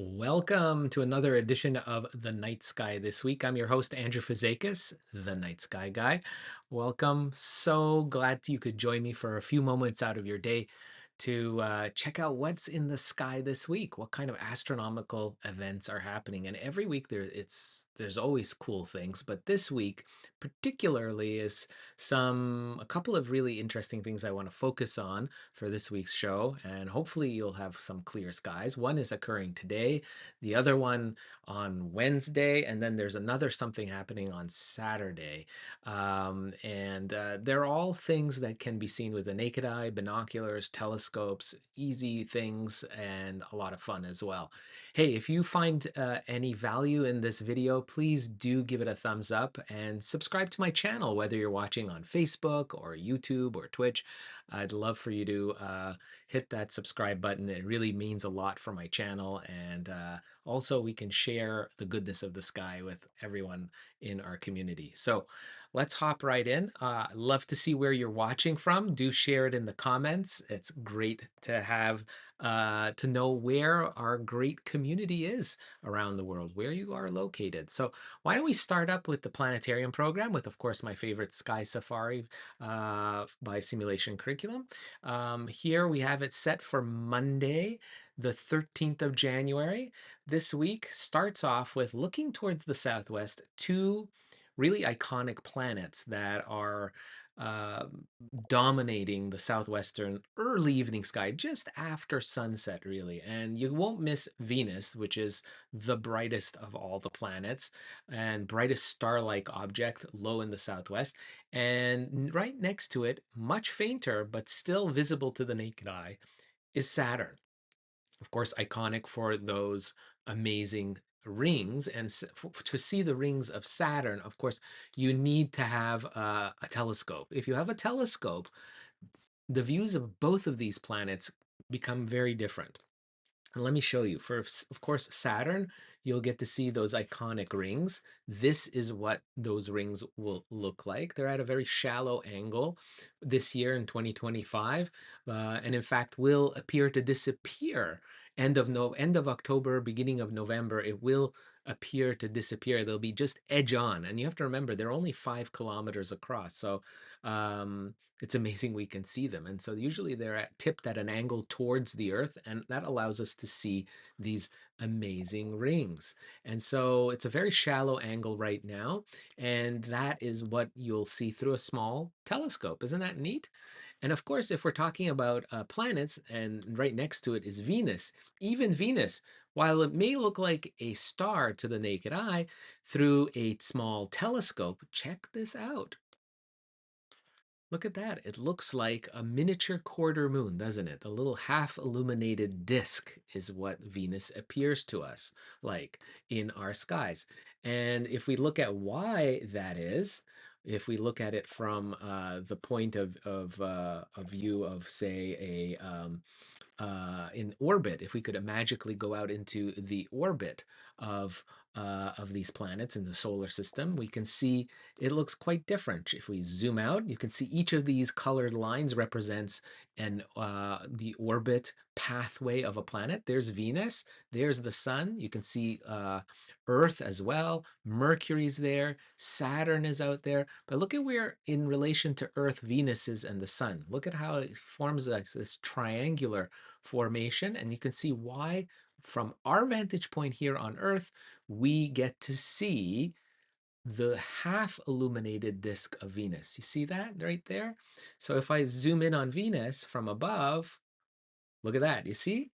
Welcome to another edition of The Night Sky this week. I'm your host, Andrew Fazekas, the Night Sky Guy. Welcome. So glad you could join me for a few moments out of your day to check out what's in the sky this week. What kind of astronomical events are happening? And every week there's always cool things, but this week particularly is a couple of really interesting things I want to focus on for this week's show, and hopefully you'll have some clear skies. One is occurring today, the other one on Wednesday, and then there's another something happening on Saturday. And they're all things that can be seen with the naked eye, binoculars, telescopes, easy things, and a lot of fun as well. Hey, if you find any value in this video, please do give it a thumbs up and subscribe to my channel, whether you're watching on Facebook or YouTube or Twitch. I'd love for you to hit that subscribe button. It really means a lot for my channel. And also, we can share the goodness of the sky with everyone in our community. So let's hop right in. Love to see where you're watching from. Do share it in the comments. It's great to have to know where our great community is around the world, where you are located. So why don't we start up with the planetarium program with, of course, my favorite Sky Safari by Simulation Curriculum. Here we have it set for Monday, the 13th of January. This week starts off with looking towards the southwest, two really iconic planets that are uh, dominating the southwestern early evening sky just after sunset, really. And you won't miss Venus, which is the brightest of all the planets and brightest star-like object low in the southwest. And right next to it, much fainter, but still visible to the naked eye, is Saturn. Of course, iconic for those amazing rings. And to see the rings of Saturn, of course, you need to have a telescope. If you have a telescope, the views of both of these planets become very different. And let me show you. Of course, Saturn, you'll get to see those iconic rings. This is what those rings will look like. They're at a very shallow angle this year in 2025, and in fact will appear to disappear end of October, beginning of November. It will appear to disappear. They'll be just edge on, and you have to remember they're only 5 kilometers across. So it's amazing we can see them. And so usually tipped at an angle towards the Earth, and that allows us to see these amazing rings. And so it's a very shallow angle right now, and that is what you'll see through a small telescope. Isn't that neat? And of course, if we're talking about planets, and right next to it is Venus, even Venus, while it may look like a star to the naked eye, through a small telescope, check this out. Look at that. It looks like a miniature quarter moon, doesn't it? The little half illuminated disk is what Venus appears to us like in our skies. And if we look at why that is, if we look at it from the point of a view of, say, in orbit, if we could magically go out into the orbit of these planets in the solar system, we can see it looks quite different. If we zoom out, you can see each of these colored lines represents the orbit pathway of a planet. There's Venus, there's the sun. You can see Earth as well. Mercury's there, Saturn is out there. But look at where, in relation to Earth, Venus is and the sun. Look at how it forms this triangular formation, and you can see why, from our vantage point here on Earth, we get to see the half illuminated disk of Venus. You see that right there? So if I zoom in on Venus from above, look at that. You see?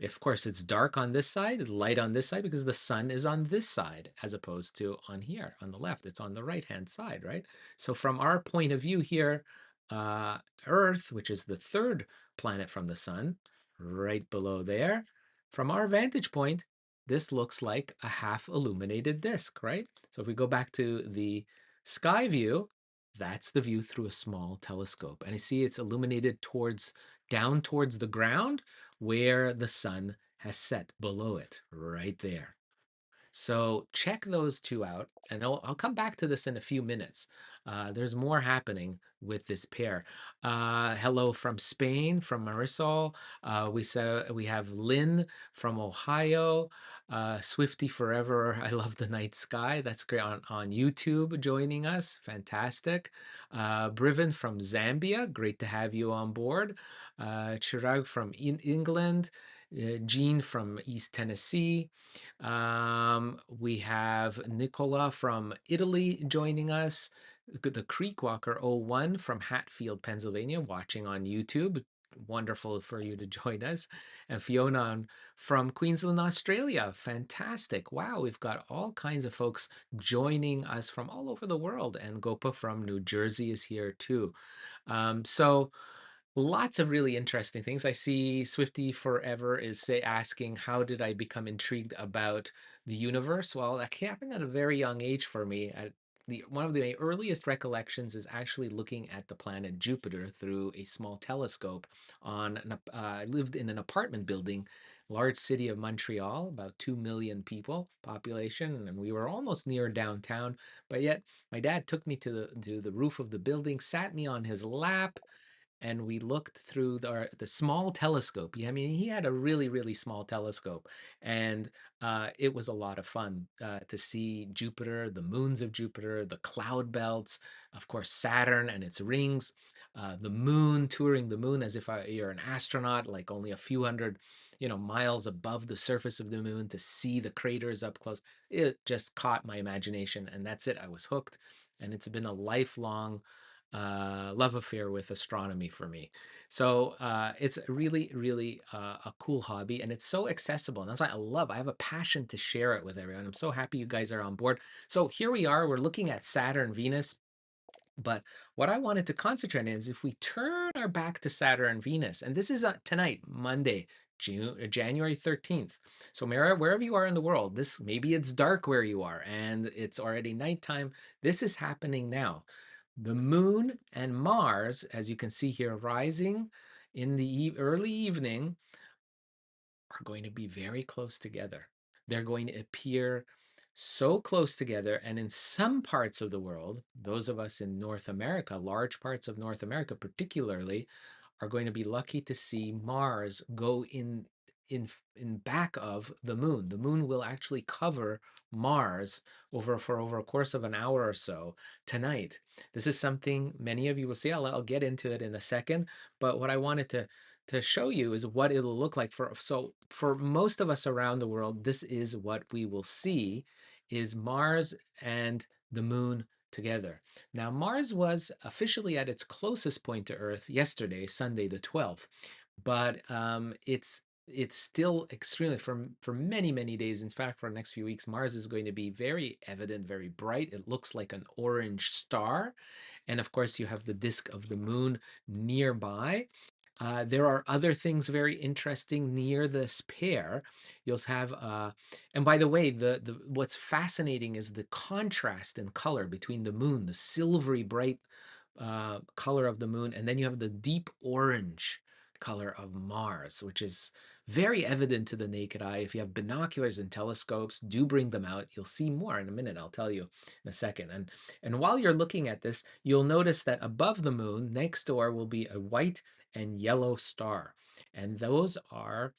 Of course, it's dark on this side, light on this side, because the sun is on this side, as opposed to on here, on the left. It's on the right-hand side, right? So from our point of view here, Earth, which is the third planet from the sun, right below there, from our vantage point, this looks like a half illuminated disk, right? So if we go back to the sky view, that's the view through a small telescope. And you see it's illuminated down towards the ground, where the sun has set below it, right there. So check those two out, and I'll come back to this in a few minutes. There's more happening with this pair. Hello from Spain, from Marisol. We have Lynn from Ohio. Swifty Forever. I love the night sky. That's great on YouTube joining us. Fantastic. Briven from Zambia. Great to have you on board. Chirag from England. Jean from East Tennessee. We have Nicola from Italy joining us. The Creek Walker 01 from Hatfield, Pennsylvania, watching on YouTube. Wonderful for you to join us. And Fiona from Queensland, Australia. Fantastic. Wow, we've got all kinds of folks joining us from all over the world. And Gopa from New Jersey is here too. So lots of really interesting things. I see Swifty Forever is asking, how did I become intrigued about the universe? Well, that happened at a very young age for me. One of the earliest recollections is actually looking at the planet Jupiter through a small telescope. I lived in an apartment building, large city of Montreal, about 2 million people population, and we were almost near downtown. But yet, my dad took me to the roof of the building, sat me on his lap, and we looked through the small telescope. Yeah, I mean, he had a really, really small telescope, and it was a lot of fun to see Jupiter, the moons of Jupiter, the cloud belts, of course, Saturn and its rings, the moon, touring the moon as if you're an astronaut, like only a few hundred, miles above the surface of the moon to see the craters up close. It just caught my imagination, and that's it. I was hooked, and it's been a lifelong love affair with astronomy for me. So it's really, really a cool hobby, and it's so accessible. And that's why I have a passion to share it with everyone. I'm so happy you guys are on board. So here we are, we're looking at Saturn, Venus. But what I wanted to concentrate on is if we turn our back to Saturn, Venus, and this is tonight, Monday, January 13th. So wherever you are in the world, maybe it's dark where you are and it's already nighttime. This is happening now. The moon and Mars, as you can see here, rising in the early evening, are going to be very close together. They're going to appear so close together. And in some parts of the world, those of us in North America, large parts of North America particularly, are going to be lucky to see Mars go in back of the moon. The moon will actually cover Mars for over a course of an hour or so tonight. This is something many of you will see. I'll get into it in a second, but what I wanted to show you is what it'll look like for most of us around the world. This is what we will see, is Mars and the moon together. Now, Mars was officially at its closest point to Earth yesterday, Sunday the 12th, but it's still extremely, for many, many days, in fact, for the next few weeks, Mars is going to be very evident, very bright. It looks like an orange star. And of course, you have the disk of the moon nearby. There are other things very interesting near this pair. You'll have, and by the way, what's fascinating is the contrast in color between the moon, the silvery bright color of the moon, and then you have the deep orange color of Mars, which is very evident to the naked eye. If you have binoculars and telescopes, do bring them out. You'll see more in a minute. I'll tell you in a second. And while you're looking at this, you'll notice that above the moon, next door, will be a white and yellow star. And those are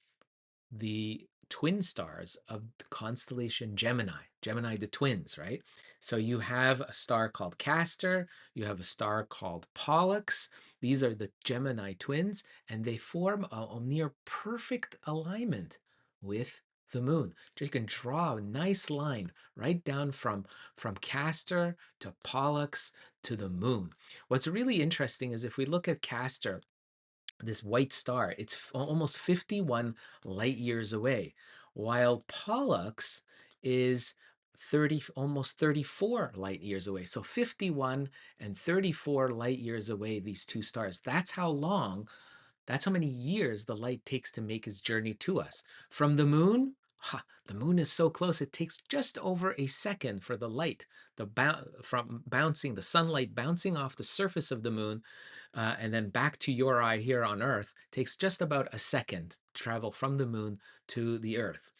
the twin stars of the constellation Gemini. Gemini, the twins, right? So you have a star called Castor, you have a star called Pollux. These are the Gemini twins, and they form a near perfect alignment with the moon. Just you can draw a nice line right down from Castor to Pollux to the moon. What's really interesting is if we look at Castor, this white star, it's almost 51 light years away, while Pollux is almost 34 light years away. So 51 and 34 light years away, these two stars. That's how many years the light takes to make its journey to us. From the moon, the moon is so close, it takes just over a second for the light, the sunlight bouncing off the surface of the moon, and then back to your eye here on Earth, takes just about a second to travel from the moon to the Earth.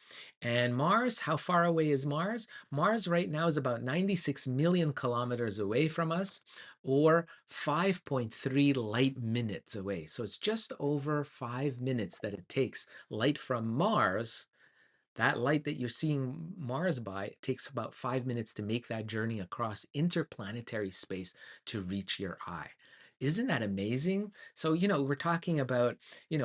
And Mars, how far away is Mars? Mars right now is about 96 million kilometers away from us, or 5.3 light minutes away. So it's just over 5 minutes that it takes light from Mars. That light that you're seeing Mars by, it takes about 5 minutes to make that journey across interplanetary space to reach your eye. Isn't that amazing? So, we're talking about,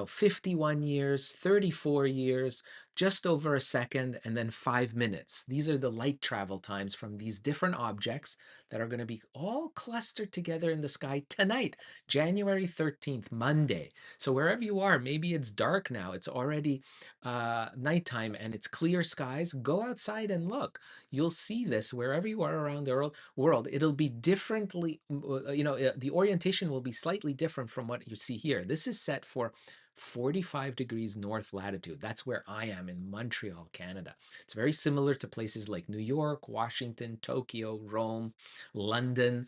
51 years, 34 years, just over a second, and then 5 minutes. These are the light travel times from these different objects that are going to be all clustered together in the sky tonight, January 13th, Monday. So wherever you are, maybe it's dark now, it's already nighttime and it's clear skies, go outside and look. You'll see this wherever you are around the world. It'll be differently, the orientation will be slightly different from what you see here. This is set for 45 degrees north latitude. That's where I am in Montreal, Canada. It's very similar to places like New York, Washington, Tokyo, Rome, London,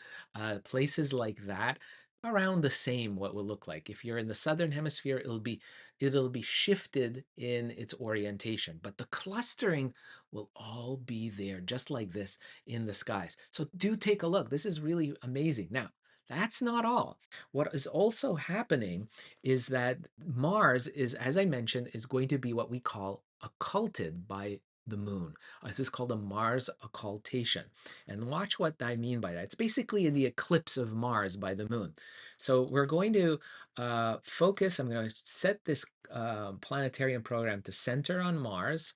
places like that. Around the same what will look like. If you're in the southern hemisphere, it'll be shifted in its orientation, but the clustering will all be there just like this in the skies. So do take a look. This is really amazing. Now, that's not all. What is also happening is that Mars is, as I mentioned, is going to be what we call occulted by the moon. This is called a Mars occultation. And watch what I mean by that. It's basically the eclipse of Mars by the moon. So we're going to focus, I'm going to set this planetarium program to center on Mars,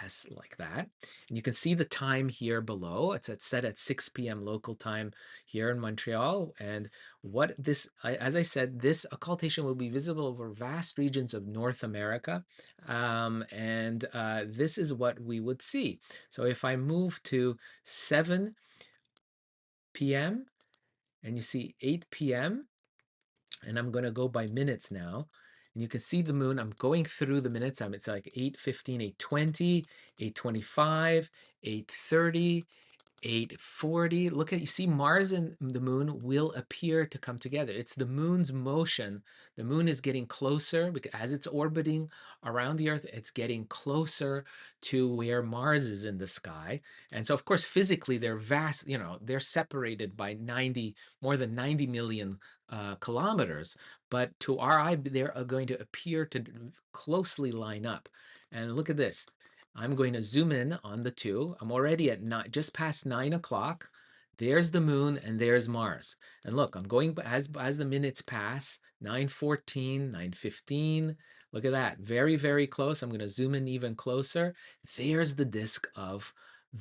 as like that. And you can see the time here below. It's set at 6 p.m. local time here in Montreal. And what this, as I said, this occultation will be visible over vast regions of North America. And this is what we would see. So if I move to 7 p.m. and you see 8 p.m., and I'm going to go by minutes now. And you can see the moon. I'm going through the minutes. It's like 8:15, 8:20, 8:25, 8:30, 8:40. Look at, you see Mars and the moon will appear to come together. It's the moon's motion. The moon is getting closer because as it's orbiting around the Earth, it's getting closer to where Mars is in the sky. And so, of course, physically, they're vast, they're separated by more than 90 million kilometers. But to our eye, they're going to appear to closely line up. And look at this. I'm going to zoom in on the two. I'm already at just past 9 o'clock. There's the moon and there's Mars. And look, I'm going as the minutes pass, 9:14, 9:15. Look at that. Very, very close. I'm going to zoom in even closer. There's the disk of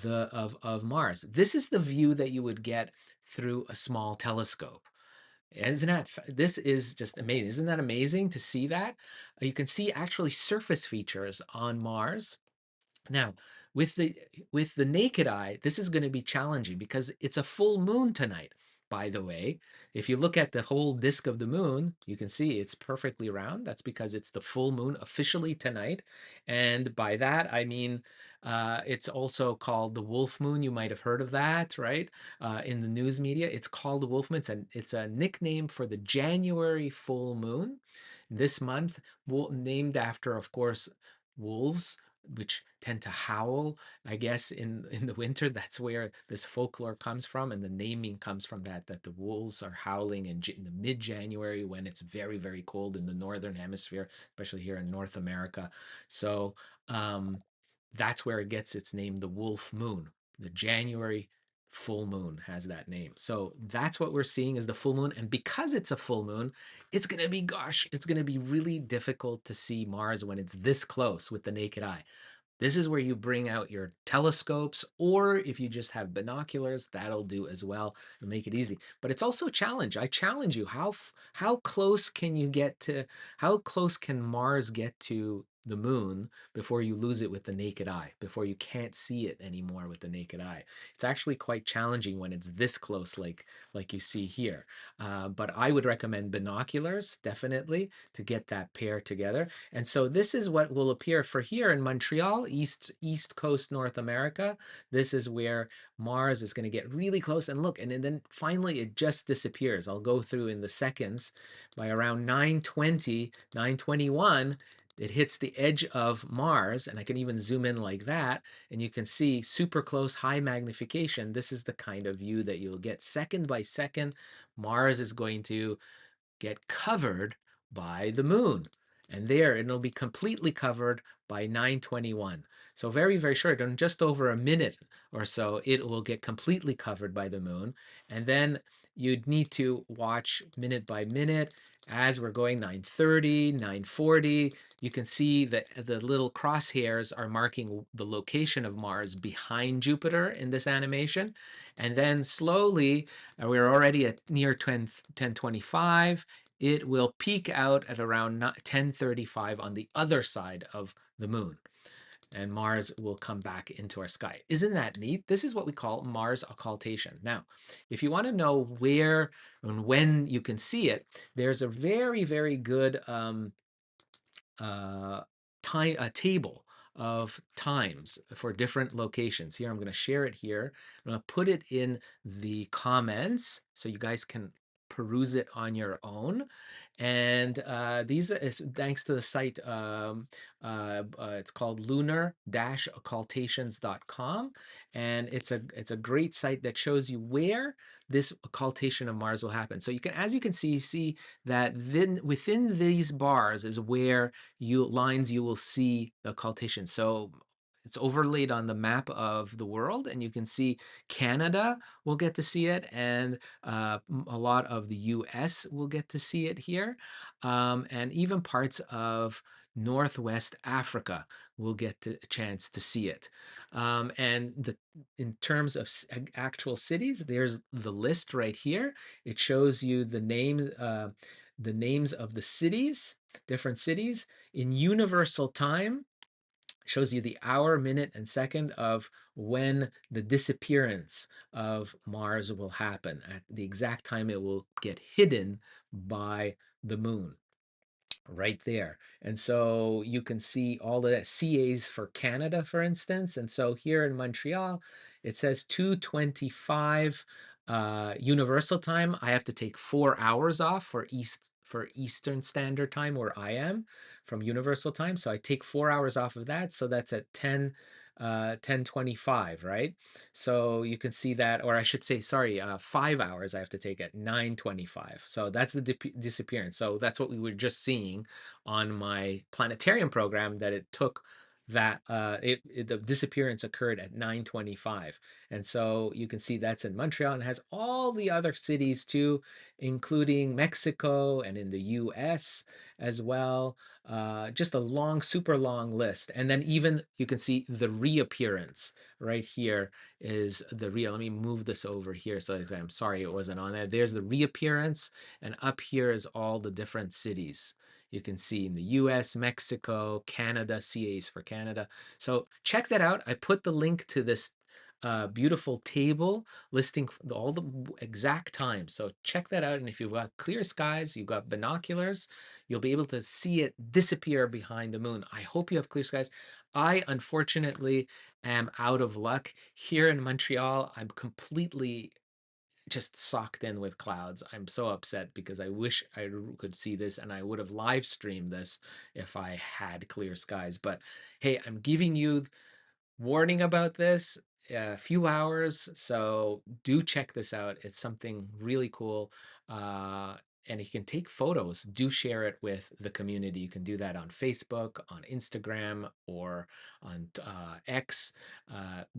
Mars. This is the view that you would get through a small telescope. Isn't that, this is just amazing. Isn't that amazing to see that? You can see actually surface features on Mars. Now, with the naked eye, this is going to be challenging because it's a full moon tonight. By the way, if you look at the whole disk of the moon, you can see it's perfectly round. That's because it's the full moon officially tonight. And by that, I mean, it's also called the wolf moon. You might have heard of that, right? In the news media, it's called the wolf moon. It's a nickname for the January full moon this month, named after, of course, wolves, which tend to howl, I guess, in the winter. That's where this folklore comes from, and the naming comes from that the wolves are howling in the mid-January when it's very, very cold in the northern hemisphere, especially here in North America. So that's where it gets its name, the wolf moon. The January full moon has that name. So that's what we're seeing is the full moon. And because it's a full moon, it's going to be, it's going to be really difficult to see Mars when it's this close with the naked eye. This is where you bring out your telescopes, or if you just have binoculars, that'll do as well and make it easy. But it's also a challenge. I challenge you. How close can you get to, how close can Mars get to the moon before you lose it with the naked eye, before you can't see it anymore with the naked eye? It's actually quite challenging when it's this close, like you see here. But I would recommend binoculars, definitely, to get that pair together. And so this is what will appear for here in Montreal, East Coast, North America. This is where Mars is going to get really close. And look, and then finally it just disappears. I'll go through in the seconds. By around 9:20, 9:21, it hits the edge of Mars, and I can even zoom in like that, and you can see super close, high magnification. This is the kind of view that you'll get second by second. Mars is going to get covered by the moon. And there, it'll be completely covered by 9:21. So very, very short, in just over a minute or so, it will get completely covered by the moon. And then you'd need to watch minute by minute as we're going 9:30, 9:40. You can see that the little crosshairs are marking the location of Mars behind Jupiter in this animation. And then slowly, we're already at near 10:25. It will peak out at around 10:35 on the other side of the moon, and Mars will come back into our sky. Isn't that neat? This is what we call Mars occultation. Now, if you want to know where and when you can see it, there's a very, very good uh, a table of times for different locations. Here, I'm going to share it here. I'm going to put it in the comments so you guys can peruse it on your own. And these is thanks to the site. It's called lunar-occultations.com, and it's a great site that shows you where this occultation of Mars will happen. So you can, as you can see that then within these bars is where you will see the occultation. So it's overlaid on the map of the world, and you can see Canada will get to see it, and a lot of the US will get to see it here, and even parts of Northwest Africa will get a chance to see it. And in terms of actual cities, there's the list right here. It shows you the names of the cities, different cities in universal time. Shows you the hour, minute, and second of when the disappearance of Mars will happen, at the exact time it will get hidden by the moon right there. And so you can see all the CAs for Canada, for instance. And so here in Montreal, it says 2:25 Universal Time. I have to take 4 hours off for Eastern Standard Time, where I am from Universal Time. So I take 4 hours off of that. So that's at 10:25, right? So you can see that, or I should say, sorry, 5 hours I have to take at 9:25. So that's the disappearance. So that's what we were just seeing on my planetarium program, that it took that the disappearance occurred at 9:25. And so you can see that's in Montreal, and has all the other cities too, including Mexico and in the US as well. Just a long, super long list. And then even you can see the reappearance right here is the real. Let me move this over here. So I'm sorry it wasn't on there. There's the reappearance, and up here is all the different cities. You can see in the US, Mexico, Canada, CAs for Canada. So check that out. I put the link to this beautiful table listing all the exact times. So check that out. And if you've got clear skies, you've got binoculars, you'll be able to see it disappear behind the moon. I hope you have clear skies. I unfortunately am out of luck. Here in Montreal, I'm completely just socked in with clouds. I'm so upset because I wish I could see this, and I would have live streamed this if I had clear skies. But hey, I'm giving you warning about this, a few hours, so do check this out. It's something really cool. And you can take photos. Do share it with the community. You can do that on Facebook, on Instagram, or on X.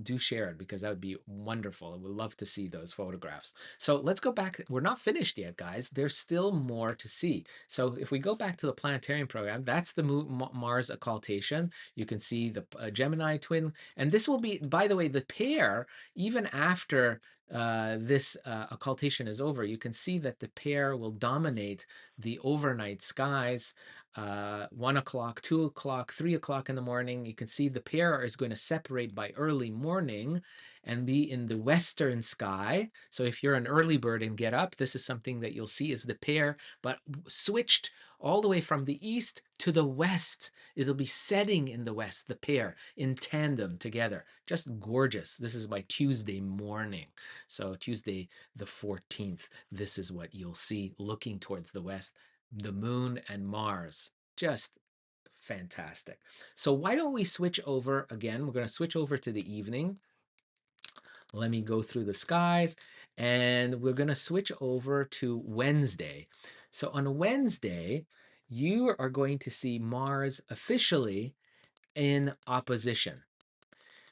Do share it, because that would be wonderful. I would love to see those photographs. So let's go back. We're not finished yet, guys. There's still more to see. So if we go back to the planetarium program, that's the Mars occultation. You can see the Gemini twin. And this will be, by the way, the pair, even after this occultation is over, you can see that the pair will dominate the overnight skies. 1 o'clock, 2 o'clock, 3 o'clock in the morning. You can see the pair is going to separate by early morning and be in the western sky. So if you're an early bird and get up, this is something that you'll see is the pair, but switched all the way from the east to the west. It'll be setting in the west, the pair in tandem together. Just gorgeous. This is by Tuesday morning. So Tuesday the 14th, this is what you'll see looking towards the west, the moon and Mars. Just Fantastic. So why don't we switch over again? We're going to switch over to the evening. Let me go through the skies, and we're going to switch over to Wednesday. So on Wednesday, you are going to see Mars officially in opposition.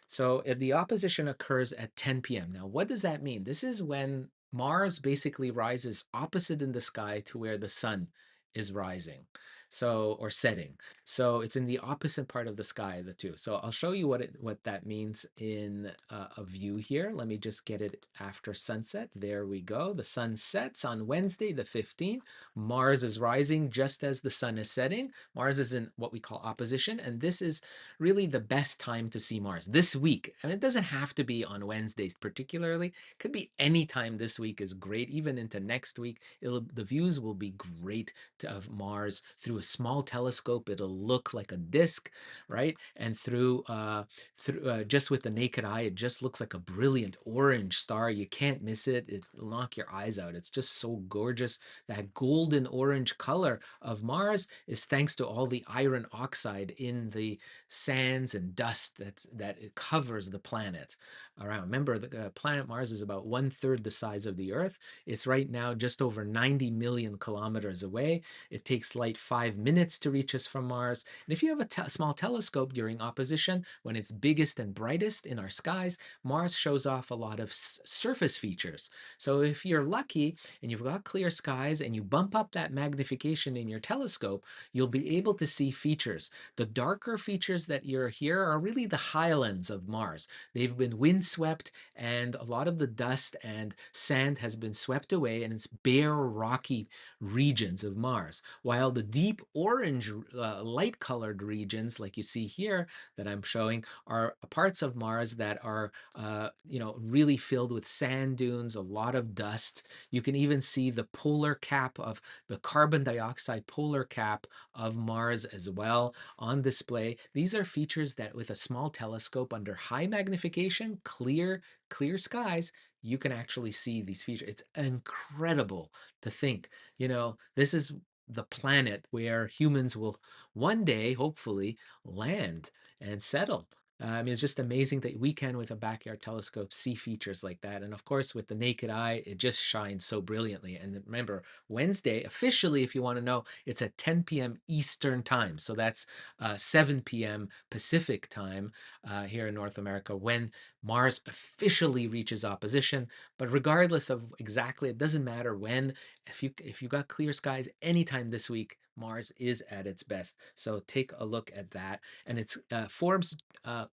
So the opposition occurs at 10 p.m. Now, what does that mean? This is when Mars basically rises opposite in the sky to where the sun is rising. So, or setting. So it's in the opposite part of the sky, the two. So I'll show you what that means in a view here. Let me just get it after sunset. There we go. The sun sets on Wednesday, the 15th. Mars is rising just as the sun is setting. Mars is in what we call opposition, and this is really the best time to see Mars this week. And it doesn't have to be on Wednesdays particularly. It could be any time this week is great, even into next week. The views will be great of Mars through a small telescope. It'll look like a disk, right? And through just with the naked eye, it just looks like a brilliant orange star. You can't miss it. It'll knock your eyes out. It's just so gorgeous. That golden orange color of Mars is thanks to all the iron oxide in the sands and dust that it covers the planet around. Remember, the planet Mars is about 1/3 the size of the Earth. It's right now just over 90 million kilometers away. It takes light 5 minutes to reach us from Mars. And if you have a small telescope during opposition, when it's biggest and brightest in our skies, Mars shows off a lot of surface features. So if you're lucky and you've got clear skies and you bump up that magnification in your telescope, you'll be able to see features. The darker features that you're here are really the highlands of Mars. They've been windswept, and a lot of the dust and sand has been swept away, and it's bare, rocky regions of Mars. While the deep orange, light-colored regions, like you see here that I'm showing, are parts of Mars that are, really filled with sand dunes, a lot of dust. You can even see the polar cap of the carbon dioxide polar cap of Mars as well on display. These are features that with a small telescope under high magnification, clear skies, you can actually see these features. It's incredible to think, this is the planet where humans will one day, hopefully, land and settle. I mean, it's just amazing that we can, with a backyard telescope, see features like that. And of course, with the naked eye, it just shines so brilliantly. And remember, Wednesday, officially, if you want to know, it's at 10 p.m. Eastern time. So that's 7 p.m. Pacific time here in North America when Mars officially reaches opposition. But regardless of exactly, it doesn't matter when. If you got clear skies anytime this week, Mars is at its best. So take a look at that. And it forms,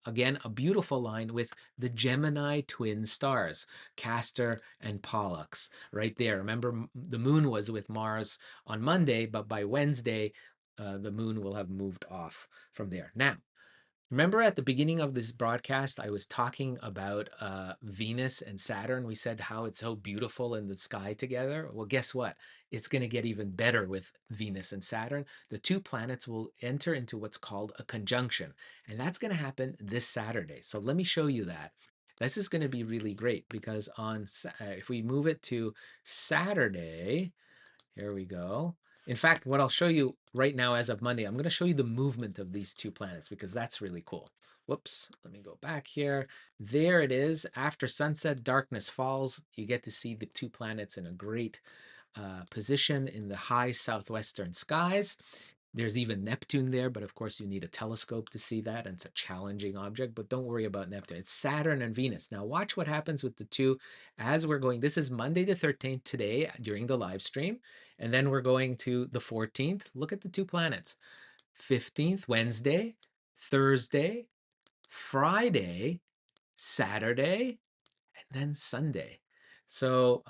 again, a beautiful line with the Gemini twin stars, Castor and Pollux, right there. Remember, the moon was with Mars on Monday, but by Wednesday, the moon will have moved off from there. Now, remember at the beginning of this broadcast, I was talking about Venus and Saturn. We said how it's so beautiful in the sky together. Well, guess what? It's going to get even better with Venus and Saturn. The two planets will enter into what's called a conjunction, and that's going to happen this Saturday. So let me show you that. This is going to be really great because if we move it to Saturday, here we go. In fact, what I'll show you right now as of Monday, I'm going to show you the movement of these two planets because that's really cool. Whoops, let me go back here. There it is. After sunset, darkness falls. You get to see the two planets in a great position in the high southwestern skies. There's even Neptune there, but of course you need a telescope to see that, and it's a challenging object, but don't worry about Neptune. It's Saturn and Venus. Now watch what happens with the two as we're going. This is Monday the 13th today during the live stream, and then we're going to the 14th. Look at the two planets. 15th, Wednesday, Thursday, Friday, Saturday, and then Sunday. So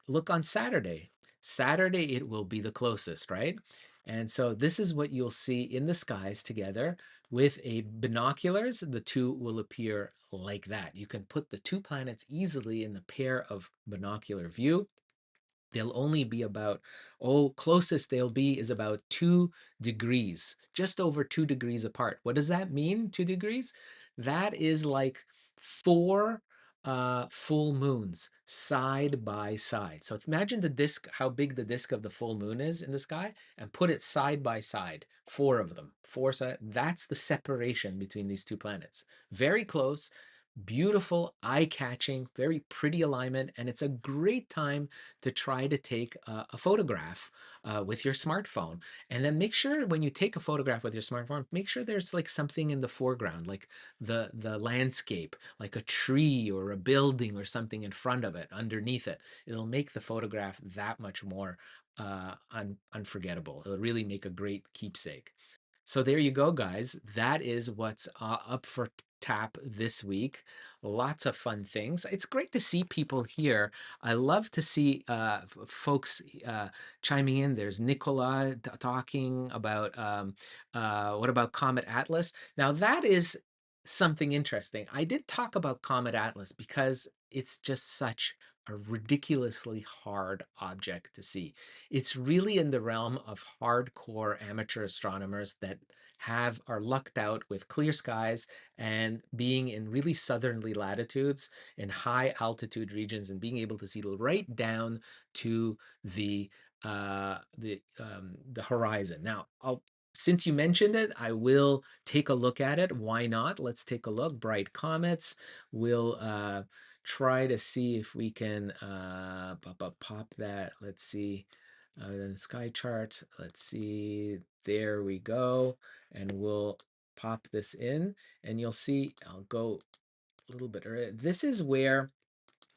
look on Saturday. Saturday, it will be the closest, right? And so this is what you'll see in the skies together with a binoculars. The two will appear like that. You can put the two planets easily in the pair of binocular view. They'll only be about, closest they'll be is about 2 degrees, just over 2 degrees apart. What does that mean, 2 degrees? That is like 4 full moons side by side. So imagine the disk, how big the disk of the full moon is in the sky, and put it side by side, four of them, four side. That's the separation between these two planets. Very close, beautiful, eye-catching, very pretty alignment, and it's a great time to try to take a photograph with your smartphone. And then make sure when you take a photograph with your smartphone, make sure there's like something in the foreground, like the landscape, like a tree or a building or something in front of it, underneath it. It'll make the photograph that much more unforgettable. It'll really make a great keepsake. So there you go, guys. That is what's up for tap this week. Lots of fun things. It's great to see people here. I love to see folks chiming in. There's Nicola talking about what about Comet Atlas? Now that is something interesting. I did talk about Comet Atlas because it's just such a ridiculously hard object to see. It's really in the realm of hardcore amateur astronomers that are lucked out with clear skies and being in really southerly latitudes in high altitude regions and being able to see right down to the horizon. Now, since you mentioned it, I will take a look at it. Why not? Let's take a look. Bright comets. We'll try to see if we can pop that. Let's see. The sky chart. Let's see. There we go. And we'll pop this in and you'll see, I'll go a little bit. This is where,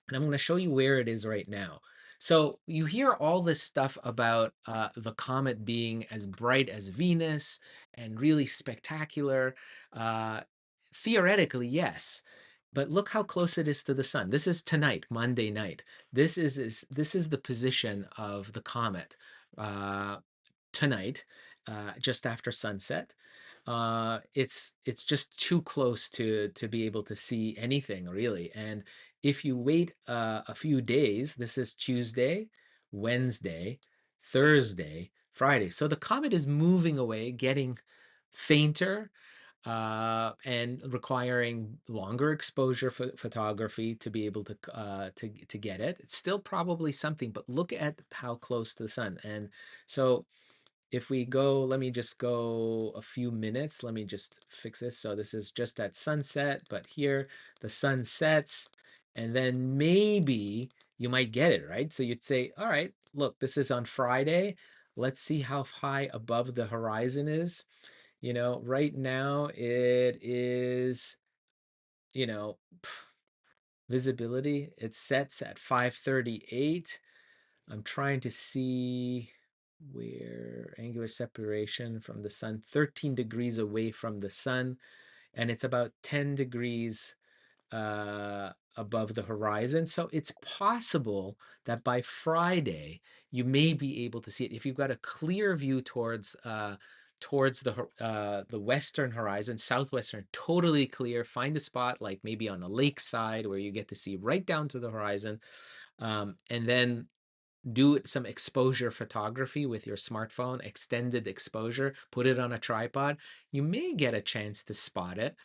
and I'm going to show you where it is right now. So you hear all this stuff about the comet being as bright as Venus and really spectacular. Uh, Theoretically, yes. But look how close it is to the sun. This is tonight, Monday night. This is the position of the comet uh, tonight, just after sunset. It's just too close to be able to see anything really. And if you wait a few days, this is Tuesday, Wednesday, Thursday, Friday. So the comet is moving away, getting fainter, and requiring longer exposure photography to be able to get it. It's still probably something, but look at how close to the sun. And so if we go, let me just go a few minutes. Let me just fix this. So this is just at sunset, but here the sun sets, and then maybe you might get it, right? So you'd say, all right, look, this is on Friday. Let's see how high above the horizon is. You know, right now it is, you know, visibility, it sets at 538. I'm trying to see where angular separation from the sun, 13 degrees away from the sun, and it's about 10 degrees above the horizon. So it's possible that by Friday you may be able to see it if you've got a clear view towards the western horizon, southwestern, totally clear. Find a spot like maybe on a lakeside where you get to see right down to the horizon, and then do some exposure photography with your smartphone, extended exposure, put it on a tripod. You may get a chance to spot it.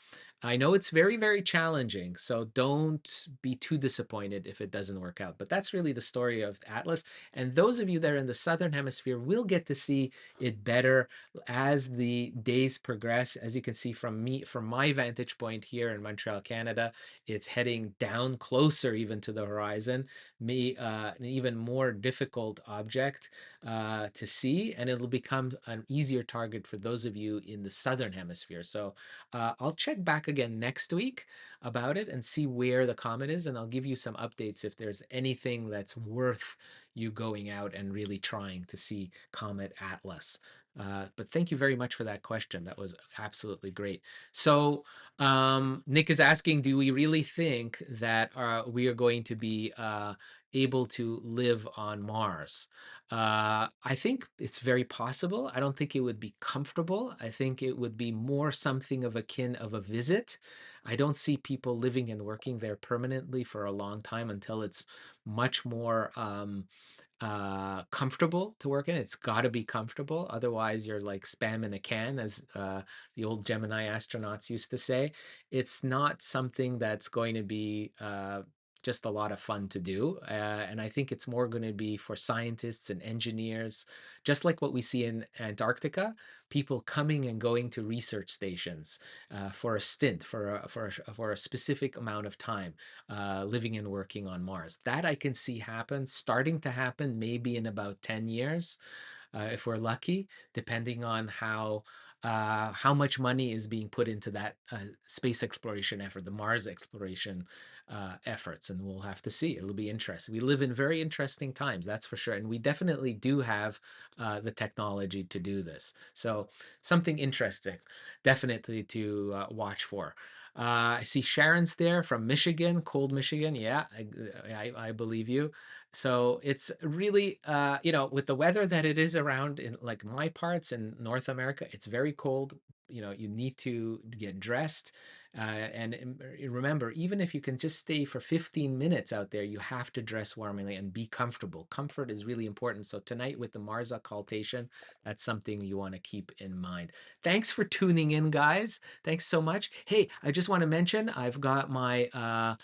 I know it's very, very challenging, so don't be too disappointed if it doesn't work out. But that's really the story of Atlas. And those of you that are in the Southern Hemisphere will get to see it better as the days progress. As you can see from my vantage point here in Montreal, Canada, it's heading down closer even to the horizon, an even more difficult object to see, and it'll become an easier target for those of you in the Southern Hemisphere. So I'll check back again next week about it and see where the comet is, and I'll give you some updates if there's anything that's worth you going out and really trying to see Comet Atlas. But thank you very much for that question. That was absolutely great. So Nick is asking, do we really think that we are going to be able to live on Mars? I think it's very possible. I don't think it would be comfortable. I think it would be more something of akin of a visit. I don't see people living and working there permanently for a long time until it's much more comfortable to work in. It's got to be comfortable. Otherwise, you're like spam in a can, as the old Gemini astronauts used to say. It's not something that's going to be just a lot of fun to do. And I think it's more going to be for scientists and engineers, just like what we see in Antarctica, people coming and going to research stations for a stint, for a specific amount of time, living and working on Mars. That I can see happen, starting to happen maybe in about 10 years, if we're lucky, depending on how much money is being put into that space exploration effort, the Mars exploration efforts, and we'll have to see. It'll be interesting. We live in very interesting times, that's for sure, and we definitely do have the technology to do this. So something interesting, definitely to watch for. I see Sharon's there from Michigan, cold Michigan. Yeah, I believe you. So it's really, with the weather that it is around in like my parts in North America, it's very cold. You need to get dressed. And remember, even if you can just stay for 15 minutes out there, you have to dress warmly and be comfortable. Comfort is really important. So tonight with the Mars occultation, that's something you want to keep in mind. Thanks for tuning in, guys. Thanks so much. Hey, I just want to mention I've got my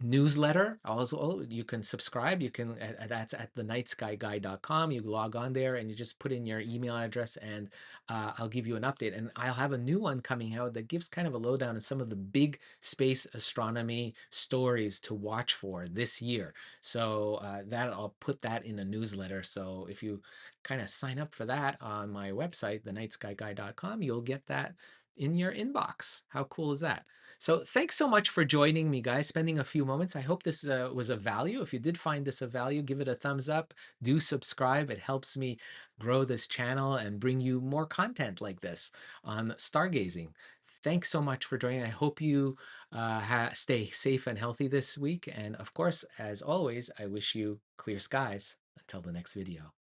newsletter. Also, you can subscribe. You can that's at thenightskyguy.com. You log on there and you just put in your email address, and I'll give you an update. And I'll have a new one coming out that gives kind of a lowdown on some of the big space astronomy stories to watch for this year. So that I'll put that in a newsletter. So if you kind of sign up for that on my website, thenightskyguy.com, you'll get that in your inbox. How cool is that? So thanks so much for joining me, guys, spending a few moments. I hope this was of value. If you did find this of value, give it a thumbs up. Do subscribe. It helps me grow this channel and bring you more content like this on stargazing. Thanks so much for joining. I hope you stay safe and healthy this week. And of course, as always, I wish you clear skies. Until the next video.